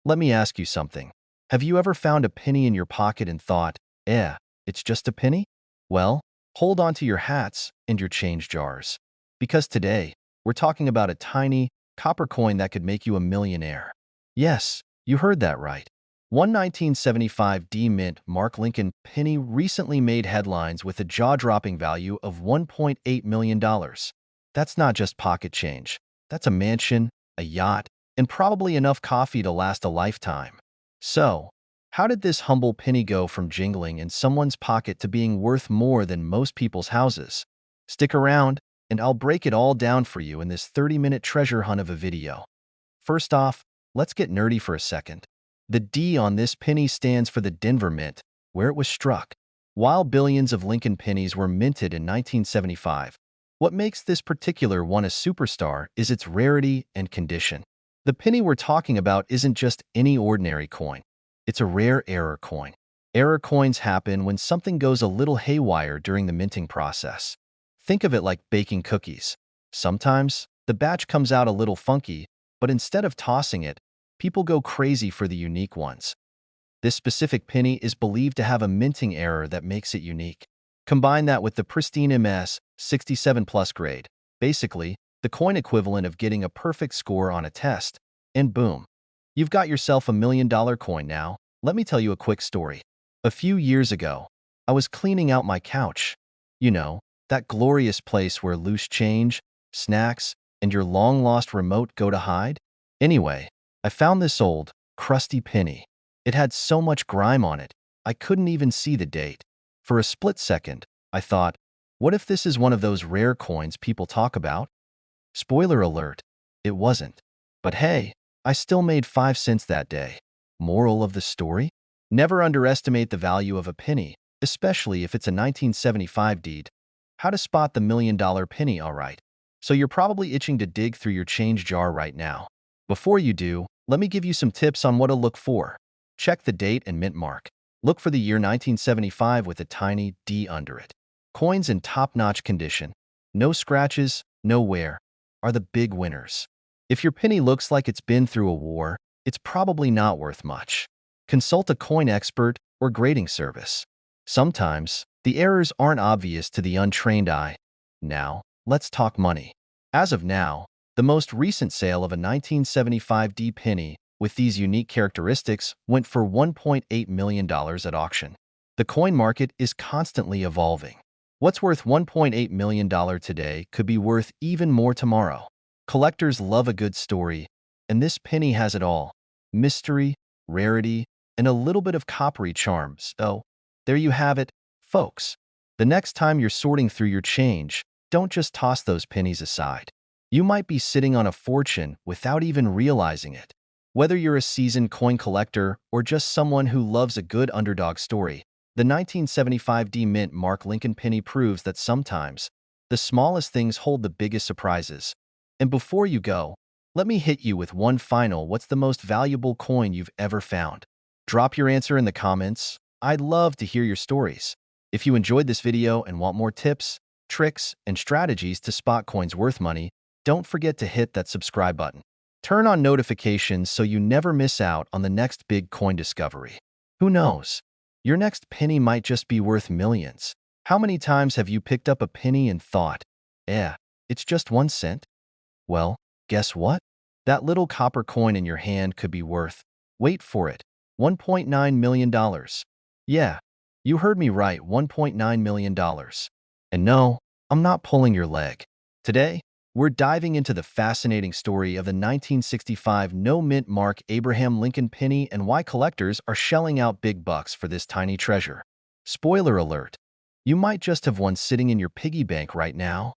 Let me ask you something. Have you ever found a penny in your pocket and thought, it's just a penny? Well, hold on to your hats and your change jars. Because today, we're talking about a tiny, copper coin that could make you a millionaire. Yes, you heard that right. One 1975 D Mint Mark Lincoln penny recently made headlines with a jaw-dropping value of $1.8 million. That's not just pocket change. That's a mansion, a yacht, and probably enough coffee to last a lifetime. So, how did this humble penny go from jingling in someone's pocket to being worth more than most people's houses? Stick around, and I'll break it all down for you in this 30-minute treasure hunt of a video. First off, let's get nerdy for a second. The D on this penny stands for the Denver Mint, where it was struck. While billions of Lincoln pennies were minted in 1975, what makes this particular one a superstar is its rarity and condition. The penny we're talking about isn't just any ordinary coin. It's a rare error coin. Error coins happen when something goes a little haywire during the minting process. Think of it like baking cookies. Sometimes, the batch comes out a little funky, but instead of tossing it, people go crazy for the unique ones. This specific penny is believed to have a minting error that makes it unique. Combine that with the pristine MS 67 plus grade, basically, the coin equivalent of getting a perfect score on a test, and boom, you've got yourself a $1 million coin now. Let me tell you a quick story. A few years ago, I was cleaning out my couch. You know, that glorious place where loose change, snacks, and your long-lost remote go to hide? Anyway, I found this old, crusty penny. It had so much grime on it, I couldn't even see the date. For a split second, I thought, what if this is one of those rare coins people talk about? Spoiler alert, it wasn't. But hey, I still made 5 cents that day. Moral of the story? Never underestimate the value of a penny, especially if it's a 1975 deed. How to spot the $1 million penny, alright. So you're probably itching to dig through your change jar right now. Before you do, let me give you some tips on what to look for. Check the date and mint mark. Look for the year 1975 with a tiny D under it. Coins in top-notch condition, no scratches, no wear, are the big winners. If your penny looks like it's been through a war, it's probably not worth much. Consult a coin expert or grading service. Sometimes, the errors aren't obvious to the untrained eye. Now, let's talk money. As of now, the most recent sale of a 1975 D penny with these unique characteristics went for $1.8 million at auction. The coin market is constantly evolving. What's worth $1.8 million today could be worth even more tomorrow. Collectors love a good story, and this penny has it all: mystery, rarity, and a little bit of coppery charm. So, there you have it, folks. The next time you're sorting through your change, don't just toss those pennies aside. You might be sitting on a fortune without even realizing it. Whether you're a seasoned coin collector or just someone who loves a good underdog story, the 1975 D Mint Mark Lincoln penny proves that sometimes the smallest things hold the biggest surprises. And before you go, let me hit you with one final what's the most valuable coin you've ever found? Drop your answer in the comments. I'd love to hear your stories. If you enjoyed this video and want more tips, tricks, and strategies to spot coins worth money, don't forget to hit that subscribe button. Turn on notifications so you never miss out on the next big coin discovery. Who knows? Your next penny might just be worth millions. How many times have you picked up a penny and thought, it's just 1 cent? Well, guess what? That little copper coin in your hand could be worth, wait for it, $1.9 million. Yeah, you heard me right, $1.9 million. And no, I'm not pulling your leg. Today, we're diving into the fascinating story of the 1965 no-mint mark Abraham Lincoln penny and why collectors are shelling out big bucks for this tiny treasure. Spoiler alert, you might just have one sitting in your piggy bank right now.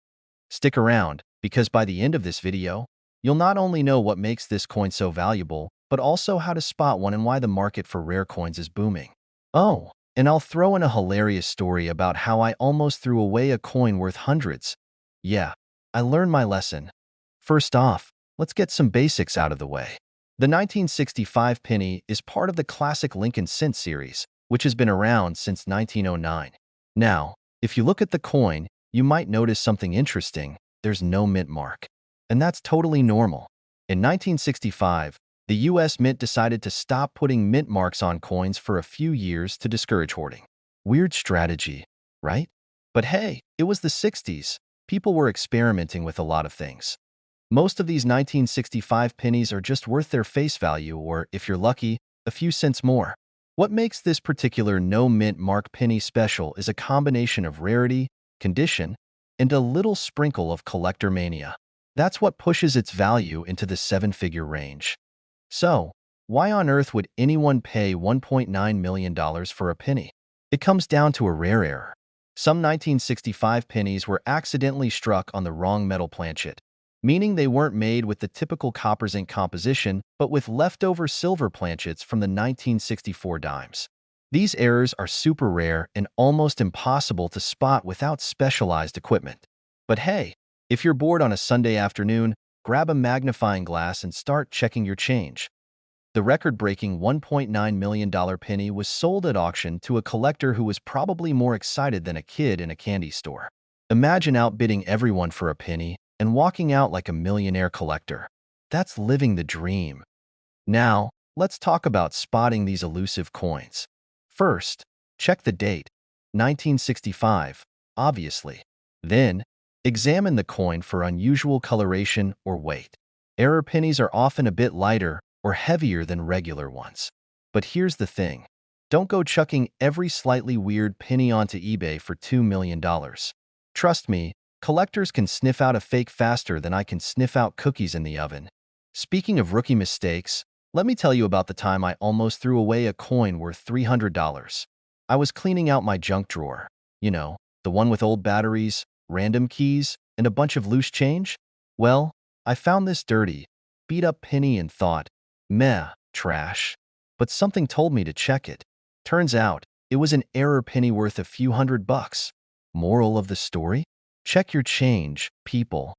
Stick around, because by the end of this video, you'll not only know what makes this coin so valuable, but also how to spot one and why the market for rare coins is booming. Oh, and I'll throw in a hilarious story about how I almost threw away a coin worth hundreds. Yeah, I learned my lesson. First off, let's get some basics out of the way. The 1965 penny is part of the classic Lincoln Cent series, which has been around since 1909. Now, if you look at the coin, you might notice something interesting. There's no mint mark. And that's totally normal. In 1965, the The US Mint decided to stop putting mint marks on coins for a few years to discourage hoarding. Weird strategy, right? But hey, it was the 60s. People were experimenting with a lot of things. Most of these 1965 pennies are just worth their face value or, if you're lucky, a few cents more. What makes this particular no-mint mark penny special is a combination of rarity, condition, and a little sprinkle of collector mania. That's what pushes its value into the seven-figure range. So, why on earth would anyone pay $1.9 million for a penny? It comes down to a rare error. Some 1965 pennies were accidentally struck on the wrong metal planchet, meaning they weren't made with the typical copper zinc composition, but with leftover silver planchets from the 1964 dimes. These errors are super rare and almost impossible to spot without specialized equipment. But hey, if you're bored on a Sunday afternoon, grab a magnifying glass and start checking your change. The record-breaking $1.9 million penny was sold at auction to a collector who was probably more excited than a kid in a candy store. Imagine outbidding everyone for a penny and walking out like a millionaire collector. That's living the dream. Now, let's talk about spotting these elusive coins. First, check the date, 1965, obviously. Then, examine the coin for unusual coloration or weight. Error pennies are often a bit lighter or heavier than regular ones. But here's the thing. Don't go chucking every slightly weird penny onto eBay for $2 million. Trust me, collectors can sniff out a fake faster than I can sniff out cookies in the oven. Speaking of rookie mistakes, let me tell you about the time I almost threw away a coin worth $300. I was cleaning out my junk drawer. You know, the one with old batteries, random keys, and a bunch of loose change? Well, I found this dirty, beat-up penny and thought, meh, trash. But something told me to check it. Turns out, it was an error penny worth a few $100. Moral of the story? Check your change, people.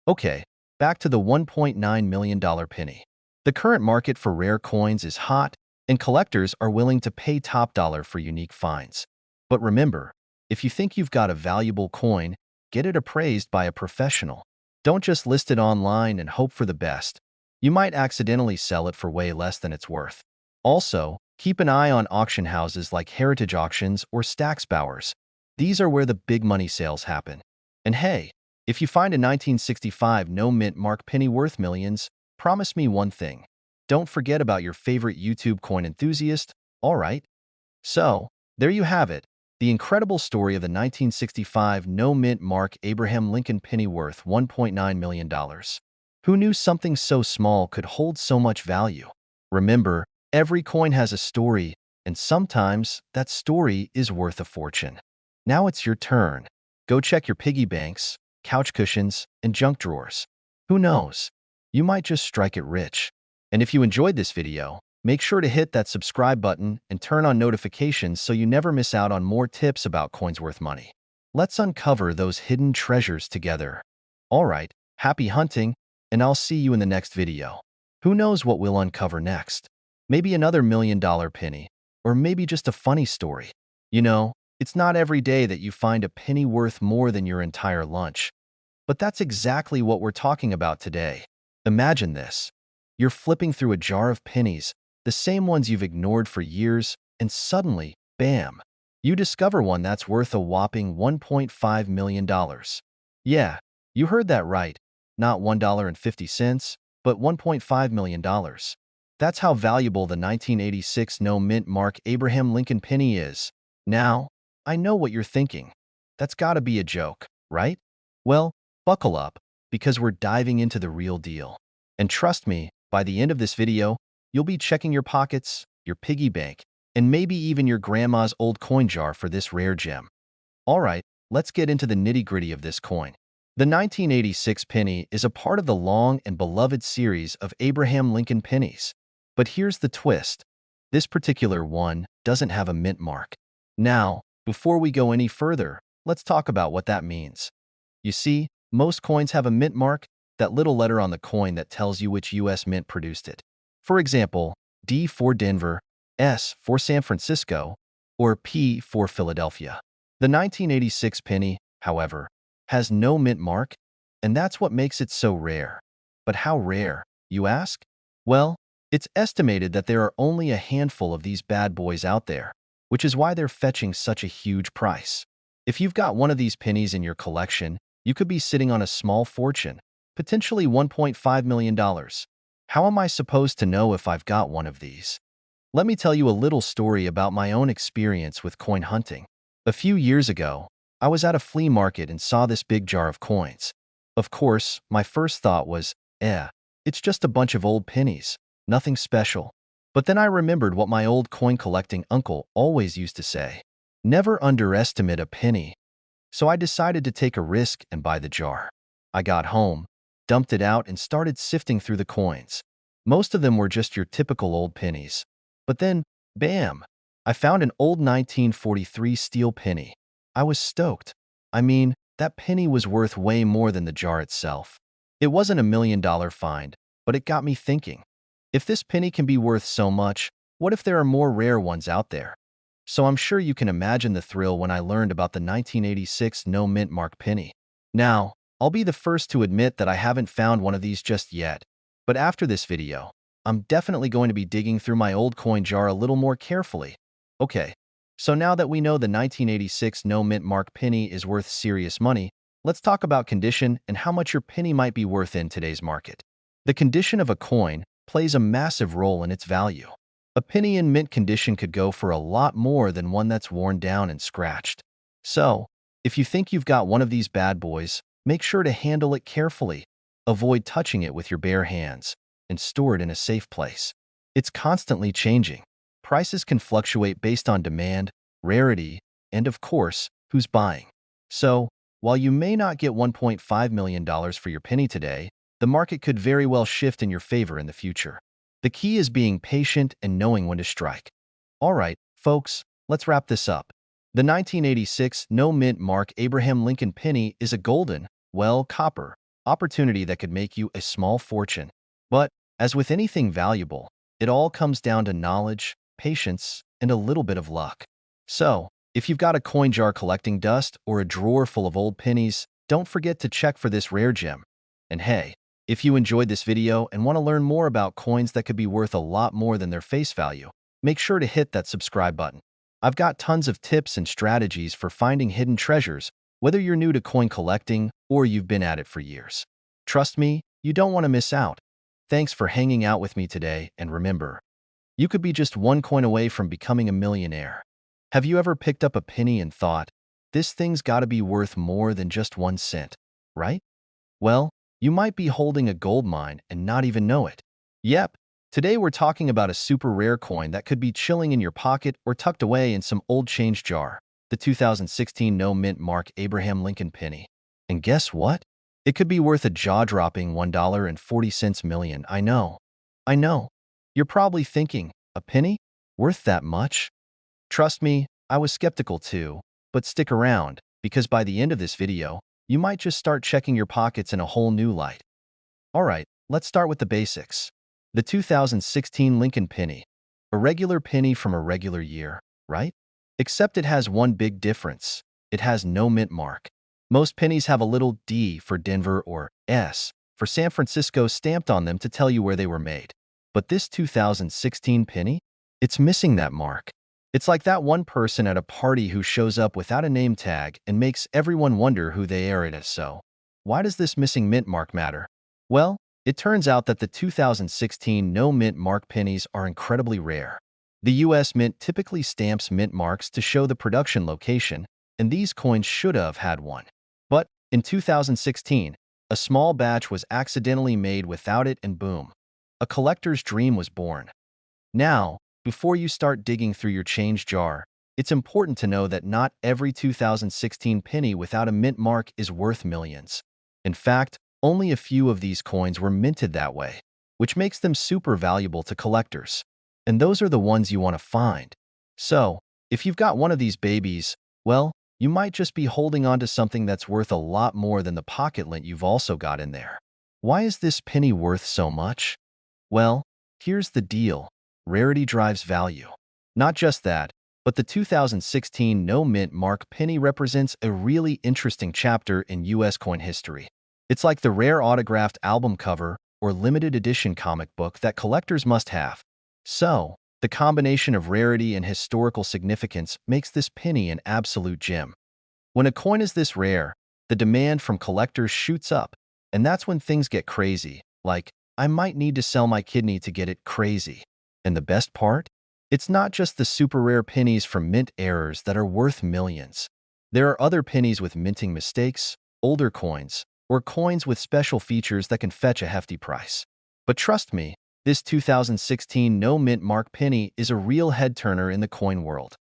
Okay, back to the $1.9 million penny. The current market for rare coins is hot, and collectors are willing to pay top dollar for unique finds. But remember, if you think you've got a valuable coin, get it appraised by a professional. Don't just list it online and hope for the best. You might accidentally sell it for way less than it's worth. Also, keep an eye on auction houses like Heritage Auctions or Stacksbowers. These are where the big money sales happen. And hey, if you find a 1965 no-mint mark penny worth millions, promise me one thing. Don't forget about your favorite YouTube coin enthusiast, alright? So, there you have it. The incredible story of the 1965 no-mint mark Abraham Lincoln penny worth $1.9 million. Who knew something so small could hold so much value? Remember, every coin has a story, and sometimes that story is worth a fortune. Now it's your turn. Go check your piggy banks, couch cushions, and junk drawers. Who knows? You might just strike it rich. And if you enjoyed this video, make sure to hit that subscribe button and turn on notifications so you never miss out on more tips about coins worth money. Let's uncover those hidden treasures together. Alright, happy hunting, and I'll see you in the next video. Who knows what we'll uncover next? Maybe another $1 million penny, or maybe just a funny story. You know, it's not every day that you find a penny worth more than your entire lunch. But that's exactly what we're talking about today. Imagine this. You're flipping through a jar of pennies, the same ones you've ignored for years, and suddenly, bam, you discover one that's worth a whopping $1.5 million. Yeah, you heard that right. Not $1.50, but $1.5 million. That's how valuable the 1986 no-mint mark Abraham Lincoln penny is. Now, I know what you're thinking. That's gotta be a joke, right? Well, buckle up, because we're diving into the real deal. And trust me, by the end of this video, you'll be checking your pockets, your piggy bank, and maybe even your grandma's old coin jar for this rare gem. Alright, let's get into the nitty-gritty of this coin. The 1986 penny is a part of the long and beloved series of Abraham Lincoln pennies. But here's the twist. This particular one doesn't have a mint mark. Now, before we go any further, let's talk about what that means. You see, most coins have a mint mark, that little letter on the coin that tells you which U.S. mint produced it. For example, D for Denver, S for San Francisco, or P for Philadelphia. The 1986 penny, however, has no mint mark, and that's what makes it so rare. But how rare, you ask? Well, It's estimated that there are only a handful of these bad boys out there, which is why they're fetching such a huge price. If you've got one of these pennies in your collection, you could be sitting on a small fortune, potentially $1.5 million. How am I supposed to know if I've got one of these? Let me tell you a little story about my own experience with coin hunting. A few years ago, I was at a flea market and saw this big jar of coins. Of course, my first thought was, it's just a bunch of old pennies, nothing special. But then I remembered what my old coin collecting uncle always used to say: never underestimate a penny. So I decided to take a risk and buy the jar. I got home, dumped it out, and started sifting through the coins. Most of them were just your typical old pennies. But then, bam! I found an old 1943 steel penny. I was stoked. I mean, that penny was worth way more than the jar itself. It wasn't $1 million find, but it got me thinking. If this penny can be worth so much, what if there are more rare ones out there? So I'm sure you can imagine the thrill when I learned about the 1986 no mint mark penny. Now, I'll be the first to admit that I haven't found one of these just yet, but after this video, I'm definitely going to be digging through my old coin jar a little more carefully. Okay, so now that we know the 1986 no mint mark penny is worth serious money, let's talk about condition and how much your penny might be worth in today's market. The condition of a coin plays a massive role in its value. A penny in mint condition could go for a lot more than one that's worn down and scratched. So, if you think you've got one of these bad boys, make sure to handle it carefully. Avoid touching it with your bare hands, and store it in a safe place. It's constantly changing. Prices can fluctuate based on demand, rarity, and of course, who's buying. So, while you may not get $1.5 million for your penny today, the market could very well shift in your favor in the future. The key is being patient and knowing when to strike. All right, folks, let's wrap this up. The 1986 no mint mark Abraham Lincoln penny is a golden, copper opportunity that could make you a small fortune. But, as with anything valuable, it all comes down to knowledge, patience, and a little bit of luck. So, if you've got a coin jar collecting dust or a drawer full of old pennies, don't forget to check for this rare gem. And hey, if you enjoyed this video and want to learn more about coins that could be worth a lot more than their face value, make sure to hit that subscribe button. I've got tons of tips and strategies for finding hidden treasures, whether you're new to coin collecting or you've been at it for years. Trust me, you don't want to miss out. Thanks for hanging out with me today, and remember, you could be just one coin away from becoming a millionaire. Have you ever picked up a penny and thought, this thing's got to be worth more than just 1 cent, right? Well, you might be holding a gold mine and not even know it. Yep, today we're talking about a super rare coin that could be chilling in your pocket or tucked away in some old change jar, the 2016 no mint mark Abraham Lincoln penny. And guess what? It could be worth a jaw-dropping $1.40 million. I know. You're probably thinking, a penny? Worth that much? Trust me, I was skeptical too, but stick around, because by the end of this video, you might just start checking your pockets in a whole new light. Alright, let's start with the basics. The 2016 Lincoln penny. A regular penny from a regular year, right? Except it has one big difference. It has no mint mark. Most pennies have a little D for Denver or S for San Francisco stamped on them to tell you where they were made. But this 2016 penny? It's missing that mark. It's like that one person at a party who shows up without a name tag and makes everyone wonder who they are. It is so. Why does this missing mint mark matter? Well, it turns out that the 2016 no mint mark pennies are incredibly rare. The U.S. Mint typically stamps mint marks to show the production location, and these coins should have had one. But in 2016, a small batch was accidentally made without it, and boom, a collector's dream was born. Now, before you start digging through your change jar, it's important to know that not every 2016 penny without a mint mark is worth millions. In fact, only a few of these coins were minted that way, which makes them super valuable to collectors. And those are the ones you want to find. So, if you've got one of these babies, well, you might just be holding on to something that's worth a lot more than the pocket lint you've also got in there. Why is this penny worth so much? Well, here's the deal. Rarity drives value. Not just that, but the 2016 no mint mark penny represents a really interesting chapter in U.S. coin history. It's like the rare autographed album cover or limited edition comic book that collectors must have. So, the combination of rarity and historical significance makes this penny an absolute gem. When a coin is this rare, the demand from collectors shoots up, and that's when things get crazy, like, I might need to sell my kidney to get it crazy. And the best part? It's not just the super rare pennies from mint errors that are worth millions. There are other pennies with minting mistakes, older coins, or coins with special features that can fetch a hefty price. But trust me, this 2016 no mint mark penny is a real head-turner in the coin world.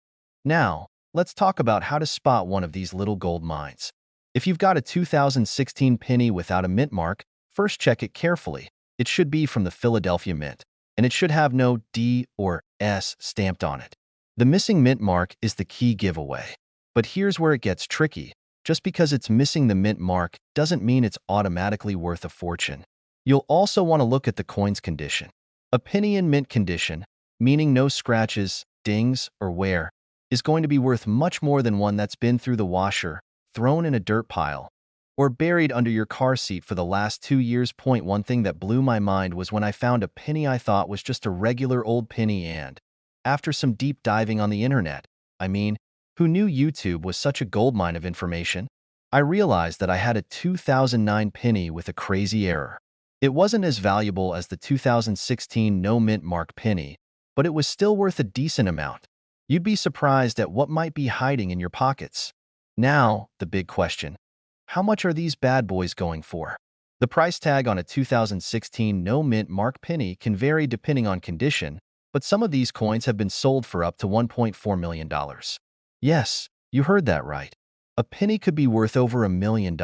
Now, let's talk about how to spot one of these little gold mines. If you've got a 2016 penny without a mint mark, first check it carefully. It should be from the Philadelphia Mint, and it should have no D or S stamped on it. The missing mint mark is the key giveaway. But here's where it gets tricky. Just because it's missing the mint mark doesn't mean it's automatically worth a fortune. You'll also want to look at the coin's condition. A penny in mint condition, meaning no scratches, dings, or wear, is going to be worth much more than one that's been through the washer, thrown in a dirt pile, or buried under your car seat for the last 2 years. One thing that blew my mind was when I found a penny I thought was just a regular old penny, and after some deep diving on the internet, who knew YouTube was such a goldmine of information? I realized that I had a 2009 penny with a crazy error. It wasn't as valuable as the 2016 no mint mark penny, but it was still worth a decent amount. You'd be surprised at what might be hiding in your pockets. Now, the big question. How much are these bad boys going for? The price tag on a 2016 no mint mark penny can vary depending on condition, but some of these coins have been sold for up to $1.4 million. Yes, you heard that right. A penny could be worth over $1 million.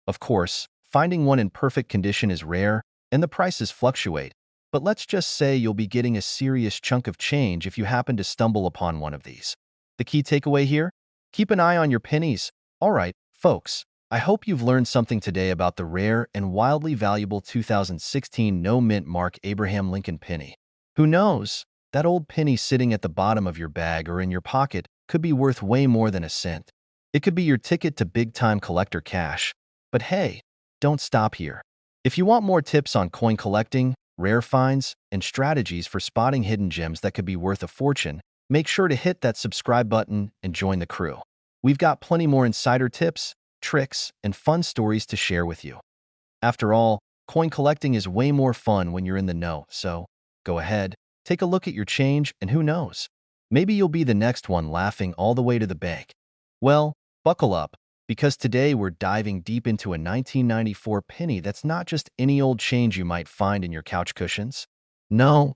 Of course, finding one in perfect condition is rare, and the prices fluctuate, but let's just say you'll be getting a serious chunk of change if you happen to stumble upon one of these. The key takeaway here? Keep an eye on your pennies. All right, folks, I hope you've learned something today about the rare and wildly valuable 2016 no mint mark Abraham Lincoln penny. Who knows? That old penny sitting at the bottom of your bag or in your pocket could be worth way more than a cent. It could be your ticket to big-time collector cash. But hey, don't stop here. If you want more tips on coin collecting, rare finds, and strategies for spotting hidden gems that could be worth a fortune, make sure to hit that subscribe button and join the crew. We've got plenty more insider tips, tricks, and fun stories to share with you. After all, coin collecting is way more fun when you're in the know, so go ahead, take a look at your change, and who knows? Maybe you'll be the next one laughing all the way to the bank. Well, buckle up, because today we're diving deep into a 1994 penny that's not just any old change you might find in your couch cushions. No.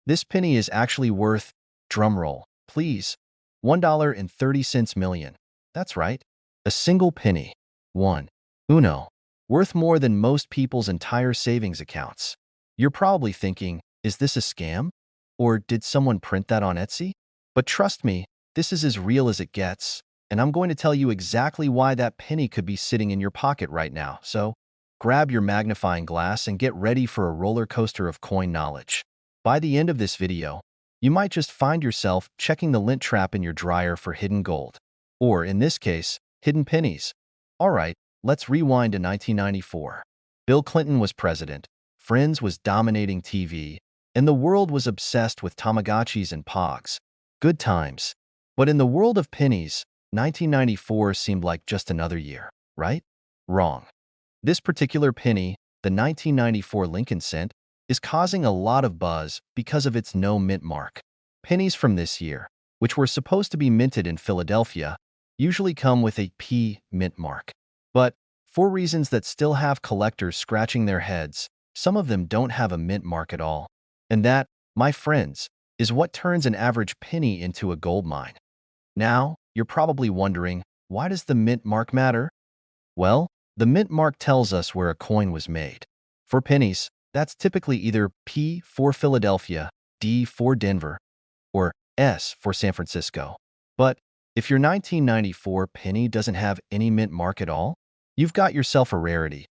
This penny is actually worth, drumroll, please, $1.30 million. That's right, a single penny. Uno. Worth more than most people's entire savings accounts. You're probably thinking, is this a scam? Or did someone print that on Etsy? But trust me, this is as real as it gets, and I'm going to tell you exactly why that penny could be sitting in your pocket right now. So, grab your magnifying glass and get ready for a roller coaster of coin knowledge. By the end of this video, you might just find yourself checking the lint trap in your dryer for hidden gold. Or, in this case, hidden pennies. Alright, let's rewind to 1994. Bill Clinton was president, Friends was dominating TV, and the world was obsessed with Tamagotchis and Pogs. Good times. But in the world of pennies, 1994 seemed like just another year, right? Wrong. This particular penny, the 1994 Lincoln cent, is causing a lot of buzz because of its no mint mark. Pennies from this year, which were supposed to be minted in Philadelphia, usually come with a P mint mark. But, for reasons that still have collectors scratching their heads, some of them don't have a mint mark at all. And that, my friends, is what turns an average penny into a gold mine. Now, you're probably wondering, why does the mint mark matter? Well, the mint mark tells us where a coin was made. For pennies, that's typically either P for Philadelphia, D for Denver, or S for San Francisco. But if your 1994 penny doesn't have any mint mark at all, you've got yourself a rarity.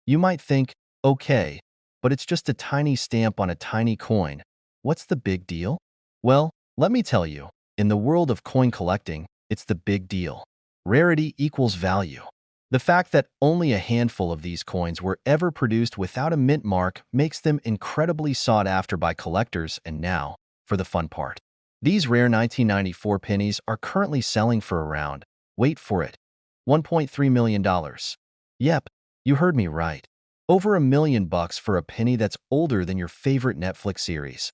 You might think, okay, but it's just a tiny stamp on a tiny coin. What's the big deal? Well, let me tell you, in the world of coin collecting, it's the big deal. Rarity equals value. The fact that only a handful of these coins were ever produced without a mint mark makes them incredibly sought after by collectors. And now, for the fun part. These rare 1994 pennies are currently selling for around, wait for it, $1.3 million. Yep, you heard me right. Over $1 million for a penny that's older than your favorite Netflix series.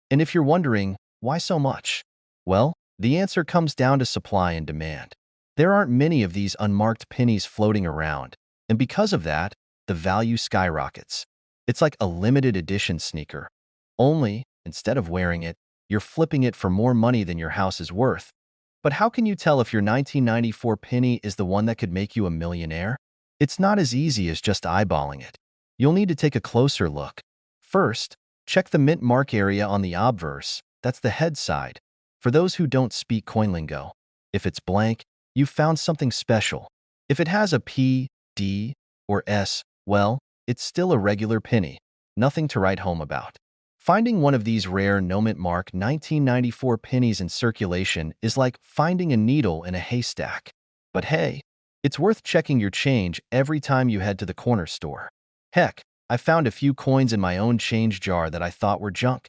And if you're wondering, why so much? Well, the answer comes down to supply and demand. There aren't many of these unmarked pennies floating around, and because of that, the value skyrockets. It's like a limited edition sneaker. Only, instead of wearing it, you're flipping it for more money than your house is worth. But how can you tell if your 1994 penny is the one that could make you a millionaire? It's not as easy as just eyeballing it. You'll need to take a closer look. First, check the mint mark area on the obverse, that's the head side. For those who don't speak coin lingo, if it's blank, you've found something special. If it has a P, D, or S, well, it's still a regular penny. Nothing to write home about. Finding one of these rare no-mint mark 1994 pennies in circulation is like finding a needle in a haystack. But hey, it's worth checking your change every time you head to the corner store. Heck, I found a few coins in my own change jar that I thought were junk.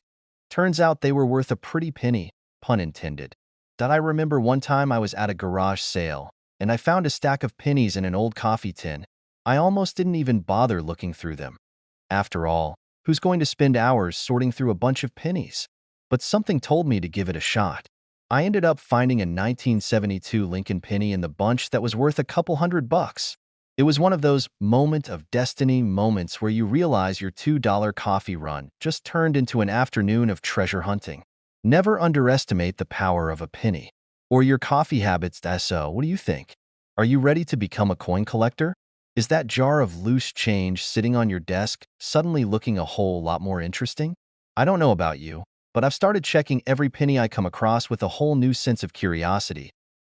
Turns out they were worth a pretty penny, pun intended. I remember one time I was at a garage sale, and I found a stack of pennies in an old coffee tin. I almost didn't even bother looking through them. After all, who's going to spend hours sorting through a bunch of pennies? But something told me to give it a shot. I ended up finding a 1972 Lincoln penny in the bunch that was worth a couple $100. It was one of those moment of destiny moments where you realize your $2 coffee run just turned into an afternoon of treasure hunting. Never underestimate the power of a penny. Or your coffee habits. So, what do you think? Are you ready to become a coin collector? Is that jar of loose change sitting on your desk suddenly looking a whole lot more interesting? I don't know about you, but I've started checking every penny I come across with a whole new sense of curiosity.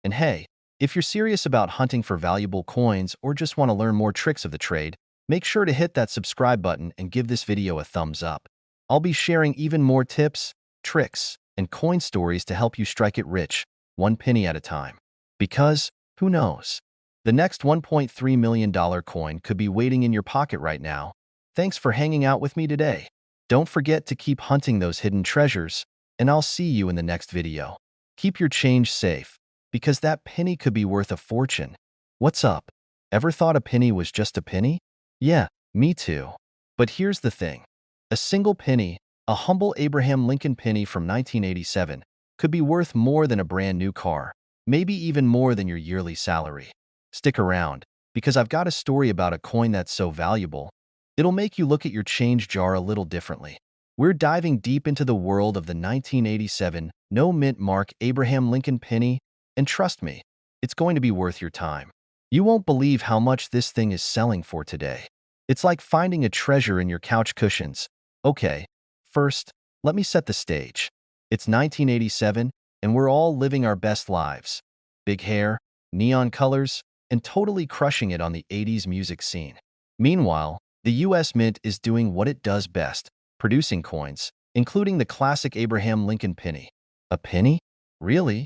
And hey, if you're serious about hunting for valuable coins or just want to learn more tricks of the trade, make sure to hit that subscribe button and give this video a thumbs up. I'll be sharing even more tips, tricks, and coin stories to help you strike it rich, one penny at a time. Because, who knows? The next $1.3 million coin could be waiting in your pocket right now. Thanks for hanging out with me today. Don't forget to keep hunting those hidden treasures, and I'll see you in the next video. Keep your change safe, because that penny could be worth a fortune. What's up? Ever thought a penny was just a penny? Yeah, me too. But here's the thing. A single penny, a humble Abraham Lincoln penny from 1987, could be worth more than a brand new car, maybe even more than your yearly salary. Stick around, because I've got a story about a coin that's so valuable, it'll make you look at your change jar a little differently. We're diving deep into the world of the 1987 no-mint mark Abraham Lincoln penny, and trust me, it's going to be worth your time. You won't believe how much this thing is selling for today. It's like finding a treasure in your couch cushions. Okay, first, let me set the stage. It's 1987, and we're all living our best lives. Big hair, neon colors, and totally crushing it on the 80s music scene. Meanwhile, the US Mint is doing what it does best, producing coins, including the classic Abraham Lincoln penny. A penny? Really?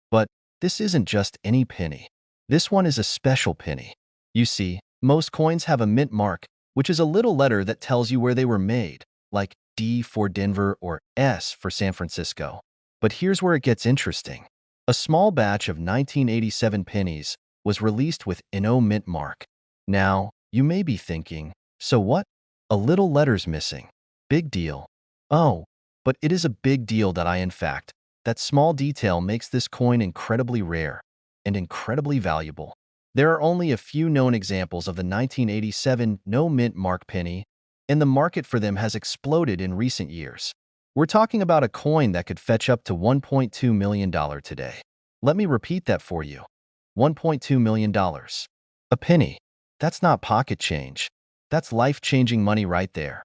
But this isn't just any penny. This one is a special penny. You see, most coins have a mint mark, which is a little letter that tells you where they were made, like D for Denver or S for San Francisco. But here's where it gets interesting. A small batch of 1987 pennies was released with no mint mark. Now, you may be thinking, so what? A little letter's missing. Big deal. Oh, but it is a big deal that small detail makes this coin incredibly rare and incredibly valuable. There are only a few known examples of the 1987 no mint mark penny, and the market for them has exploded in recent years. We're talking about a coin that could fetch up to $1.2 million today. Let me repeat that for you. $1.2 million. A penny. That's not pocket change. That's life-changing money right there.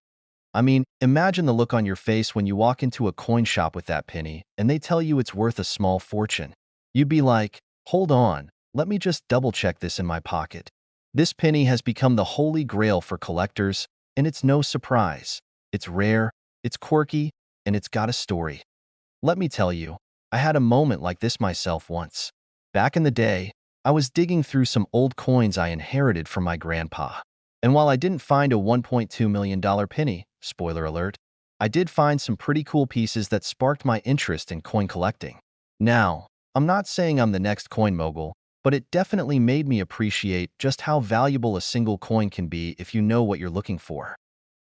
I mean, imagine the look on your face when you walk into a coin shop with that penny and they tell you it's worth a small fortune. You'd be like, hold on, let me just double-check this in my pocket. This penny has become the holy grail for collectors, and it's no surprise. It's rare, it's quirky, and it's got a story. Let me tell you, I had a moment like this myself once. Back in the day, I was digging through some old coins I inherited from my grandpa. And while I didn't find a $1.2 million penny, spoiler alert, I did find some pretty cool pieces that sparked my interest in coin collecting. Now, I'm not saying I'm the next coin mogul, but it definitely made me appreciate just how valuable a single coin can be if you know what you're looking for.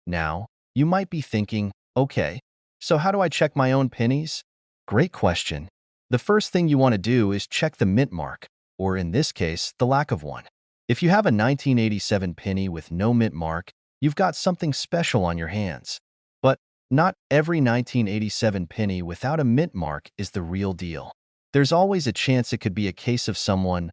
Now, you might be thinking, okay, so how do I check my own pennies? Great question. The first thing you want to do is check the mint mark, or in this case, the lack of one. If you have a 1987 penny with no mint mark, you've got something special on your hands. But not every 1987 penny without a mint mark is the real deal. There's always a chance it could be a case of someone,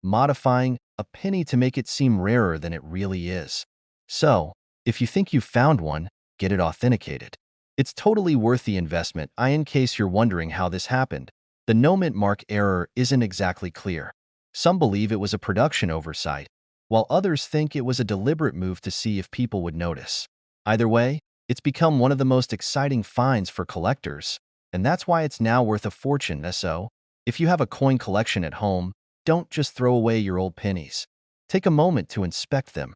modifying a penny to make it seem rarer than it really is. So, if you think you've found one, get it authenticated. It's totally worth the investment. In case you're wondering how this happened, the no mint mark error isn't exactly clear. Some believe it was a production oversight, while others think it was a deliberate move to see if people would notice. Either way, it's become one of the most exciting finds for collectors, and that's why it's now worth a fortune. So, if you have a coin collection at home, don't just throw away your old pennies. Take a moment to inspect them.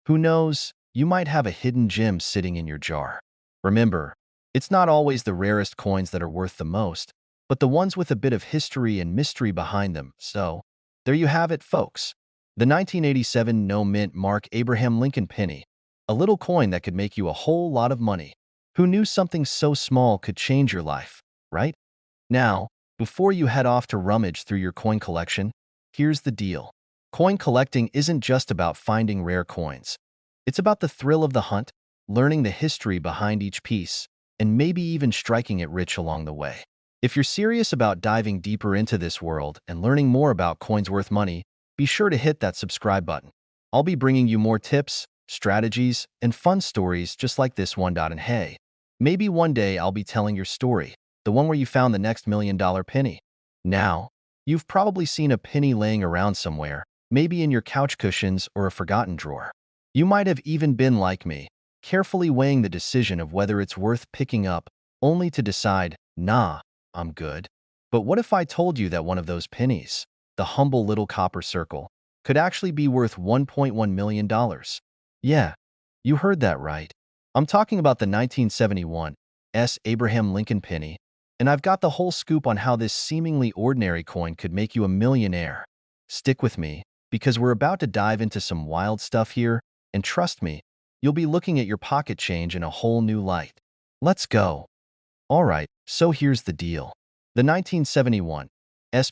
Who knows, you might have a hidden gem sitting in your jar. Remember, it's not always the rarest coins that are worth the most, but the ones with a bit of history and mystery behind them. So, there you have it, folks. The 1987 no mint mark Abraham Lincoln penny, a little coin that could make you a whole lot of money. Who knew something so small could change your life, right? Now, before you head off to rummage through your coin collection, here's the deal. Coin collecting isn't just about finding rare coins. It's about the thrill of the hunt, learning the history behind each piece, and maybe even striking it rich along the way. If you're serious about diving deeper into this world and learning more about coins worth money, be sure to hit that subscribe button. I'll be bringing you more tips, strategies, and fun stories just like this one. And hey, maybe one day I'll be telling your story, the one where you found the next $1 million penny. Now, you've probably seen a penny laying around somewhere, maybe in your couch cushions or a forgotten drawer. You might have even been like me, carefully weighing the decision of whether it's worth picking up, only to decide, nah, I'm good. But what if I told you that one of those pennies, the humble little copper circle, could actually be worth $1.1 million? Yeah, you heard that right. I'm talking about the 1971 Abraham Lincoln penny, and I've got the whole scoop on how this seemingly ordinary coin could make you a millionaire. Stick with me, because we're about to dive into some wild stuff here, and trust me, you'll be looking at your pocket change in a whole new light. Let's go. Alright, so here's the deal. The 1971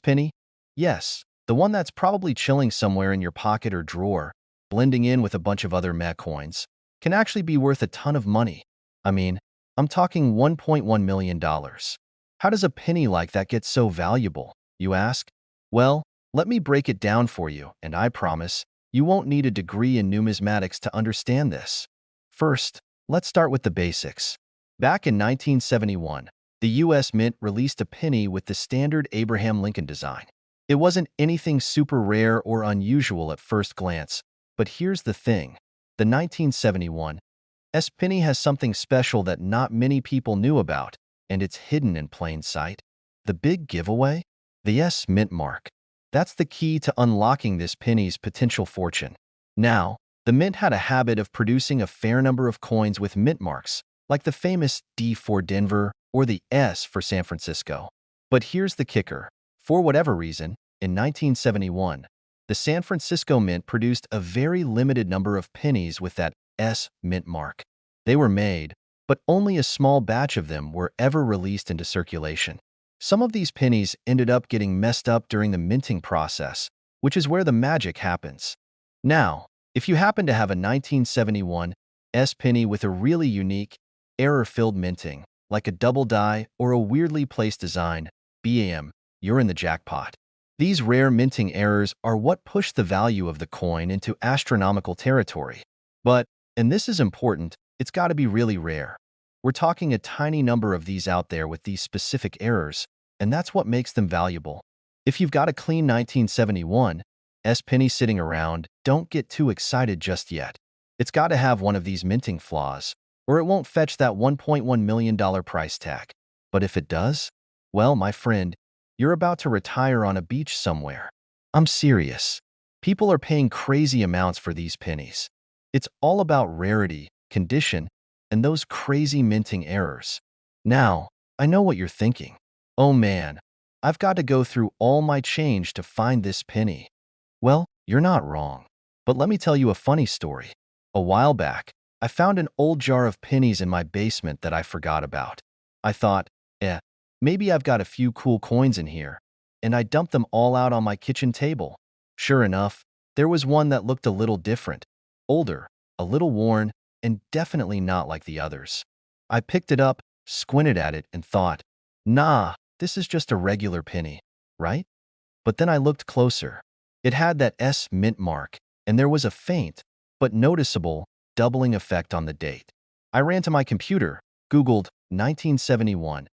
penny? Yes, the one that's probably chilling somewhere in your pocket or drawer, blending in with a bunch of other meh coins, can actually be worth a ton of money. I mean, I'm talking $1.1 million. How does a penny like that get so valuable, you ask? Well, let me break it down for you, and I promise, you won't need a degree in numismatics to understand this. First, let's start with the basics. Back in 1971, the U.S. Mint released a penny with the standard Abraham Lincoln design. It wasn't anything super rare or unusual at first glance, but here's the thing. The 1971 penny has something special that not many people knew about, and it's hidden in plain sight. The big giveaway? The mint mark. That's the key to unlocking this penny's potential fortune. Now, the mint had a habit of producing a fair number of coins with mint marks, like the famous D for Denver or the S for San Francisco. But here's the kicker. For whatever reason, in 1971, the San Francisco Mint produced a very limited number of pennies with that S mint mark. They were made, but only a small batch of them were ever released into circulation. Some of these pennies ended up getting messed up during the minting process, which is where the magic happens. Now, if you happen to have a 1971 penny with a really unique, error-filled minting, like a double die or a weirdly placed design, bam, you're in the jackpot. These rare minting errors are what push the value of the coin into astronomical territory. But, and this is important, it's got to be really rare. We're talking a tiny number of these out there with these specific errors, and that's what makes them valuable. If you've got a clean 1971 penny sitting around, don't get too excited just yet. It's got to have one of these minting flaws, or it won't fetch that $1.1 million price tag. But if it does, well, my friend, you're about to retire on a beach somewhere. I'm serious. People are paying crazy amounts for these pennies. It's all about rarity, condition, and those crazy minting errors. Now, I know what you're thinking. Oh man, I've got to go through all my change to find this penny. Well, you're not wrong. But let me tell you a funny story. A while back, I found an old jar of pennies in my basement that I forgot about. I thought, maybe I've got a few cool coins in here, and I dumped them all out on my kitchen table. Sure enough, there was one that looked a little different, older, a little worn, and definitely not like the others. I picked it up, squinted at it, and thought, nah, this is just a regular penny, right? But then I looked closer. It had that S mint mark, and there was a faint, but noticeable, doubling effect on the date. I ran to my computer, Googled 1971,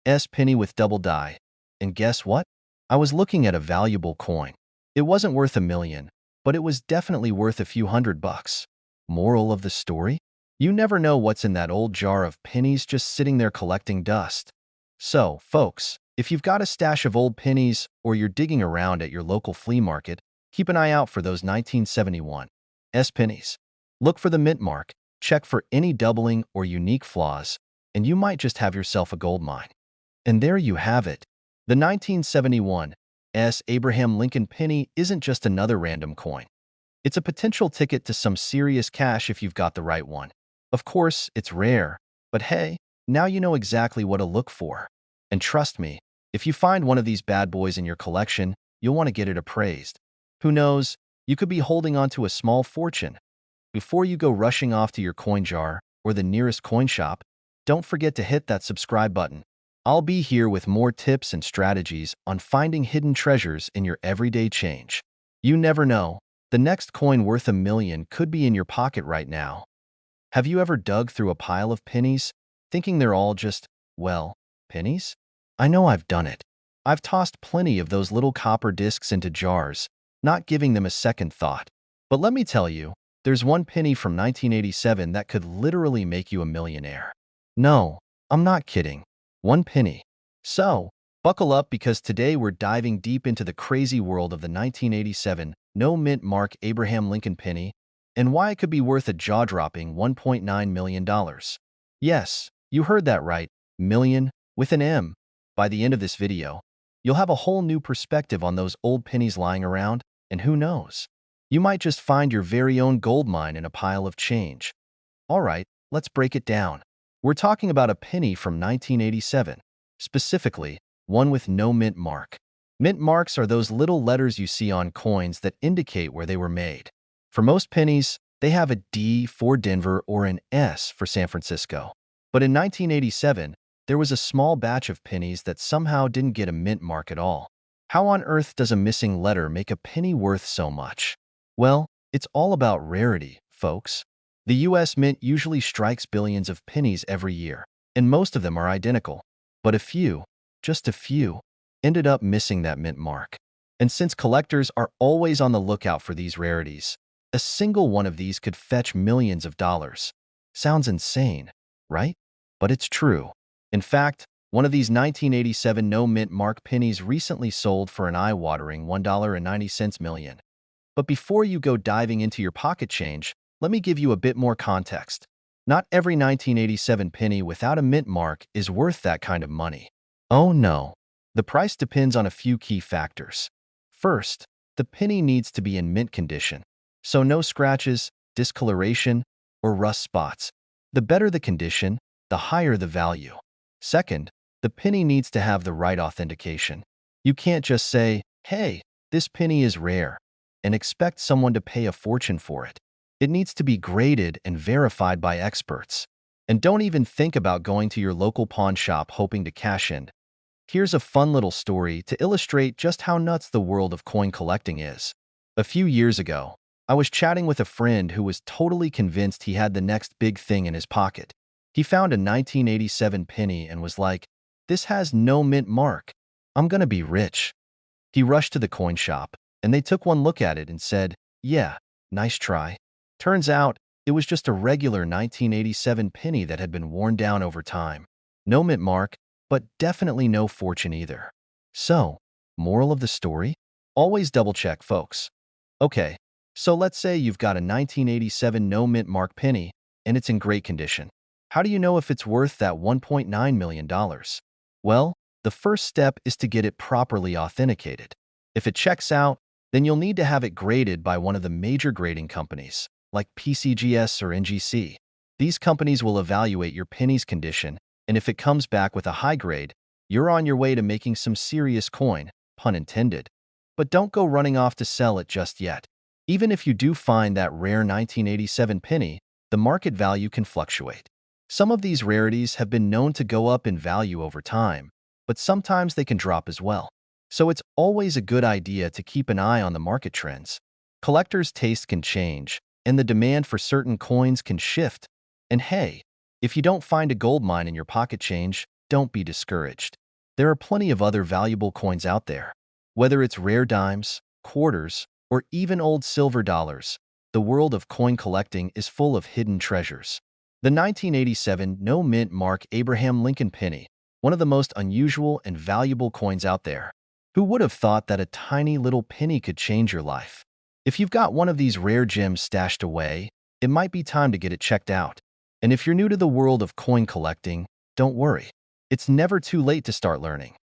S penny with double die, and guess what? I was looking at a valuable coin. It wasn't worth a million, but it was definitely worth a few $100. Moral of the story? You never know what's in that old jar of pennies just sitting there collecting dust. So, folks, if you've got a stash of old pennies or you're digging around at your local flea market, keep an eye out for those 1971 S pennies. Look for the mint mark, check for any doubling or unique flaws, and you might just have yourself a gold mine. And there you have it. The 1971 S. Abraham Lincoln penny isn't just another random coin. It's a potential ticket to some serious cash if you've got the right one. Of course, it's rare, but hey, now you know exactly what to look for. And trust me, if you find one of these bad boys in your collection, you'll want to get it appraised. Who knows, you could be holding on to a small fortune. Before you go rushing off to your coin jar or the nearest coin shop, don't forget to hit that subscribe button. I'll be here with more tips and strategies on finding hidden treasures in your everyday change. You never know, the next coin worth a million could be in your pocket right now. Have you ever dug through a pile of pennies, thinking they're all just, well, pennies? I know I've done it. I've tossed plenty of those little copper discs into jars, not giving them a second thought. But let me tell you, there's one penny from 1987 that could literally make you a millionaire. No, I'm not kidding. One penny. So, buckle up because today we're diving deep into the crazy world of the 1987 no mint mark Abraham Lincoln penny and why it could be worth a jaw-dropping $1.9 million. Yes, you heard that right, million with an M. By the end of this video, you'll have a whole new perspective on those old pennies lying around, and who knows? You might just find your very own gold mine in a pile of change. All right, let's break it down. We're talking about a penny from 1987, specifically, one with no mint mark. Mint marks are those little letters you see on coins that indicate where they were made. For most pennies, they have a D for Denver or an S for San Francisco. But in 1987, there was a small batch of pennies that somehow didn't get a mint mark at all. How on earth does a missing letter make a penny worth so much? Well, it's all about rarity, folks. The U.S. Mint usually strikes billions of pennies every year, and most of them are identical. But a few, just a few, ended up missing that mint mark. And since collectors are always on the lookout for these rarities, a single one of these could fetch millions of dollars. Sounds insane, right? But it's true. In fact, one of these 1987 no mint mark pennies recently sold for an eye-watering $1.90 million. But before you go diving into your pocket change, let me give you a bit more context. Not every 1987 penny without a mint mark is worth that kind of money. Oh no. The price depends on a few key factors. First, the penny needs to be in mint condition, so no scratches, discoloration, or rust spots. The better the condition, the higher the value. Second, the penny needs to have the right authentication. You can't just say, hey, this penny is rare, and expect someone to pay a fortune for it. It needs to be graded and verified by experts. And don't even think about going to your local pawn shop hoping to cash in. Here's a fun little story to illustrate just how nuts the world of coin collecting is. A few years ago, I was chatting with a friend who was totally convinced he had the next big thing in his pocket. He found a 1987 penny and was like, "This has no mint mark. I'm gonna be rich." He rushed to the coin shop, and they took one look at it and said, "Yeah, nice try." Turns out, it was just a regular 1987 penny that had been worn down over time. No mint mark, but definitely no fortune either. So, moral of the story? Always double-check, folks. Okay, so let's say you've got a 1987 no-mint mark penny, and it's in great condition. How do you know if it's worth that $1.9 million? Well, the first step is to get it properly authenticated. If it checks out, then you'll need to have it graded by one of the major grading companies, like PCGS or NGC. These companies will evaluate your penny's condition, and if it comes back with a high grade, you're on your way to making some serious coin, pun intended. But don't go running off to sell it just yet. Even if you do find that rare 1987 penny, the market value can fluctuate. Some of these rarities have been known to go up in value over time, but sometimes they can drop as well. So it's always a good idea to keep an eye on the market trends. Collectors' taste can change, and the demand for certain coins can shift. And hey, if you don't find a gold mine in your pocket change, don't be discouraged. There are plenty of other valuable coins out there. Whether it's rare dimes, quarters, or even old silver dollars, the world of coin collecting is full of hidden treasures. The 1987 no-mint mark Abraham Lincoln penny, one of the most unusual and valuable coins out there. Who would have thought that a tiny little penny could change your life? If you've got one of these rare gems stashed away, it might be time to get it checked out. And if you're new to the world of coin collecting, don't worry. It's never too late to start learning.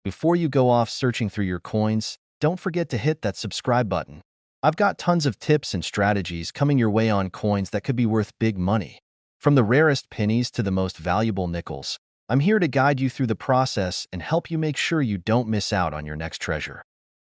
Before you go off searching through your coins, don't forget to hit that subscribe button. I've got tons of tips and strategies coming your way on coins that could be worth big money. From the rarest pennies to the most valuable nickels, I'm here to guide you through the process and help you make sure you don't miss out on your next treasure.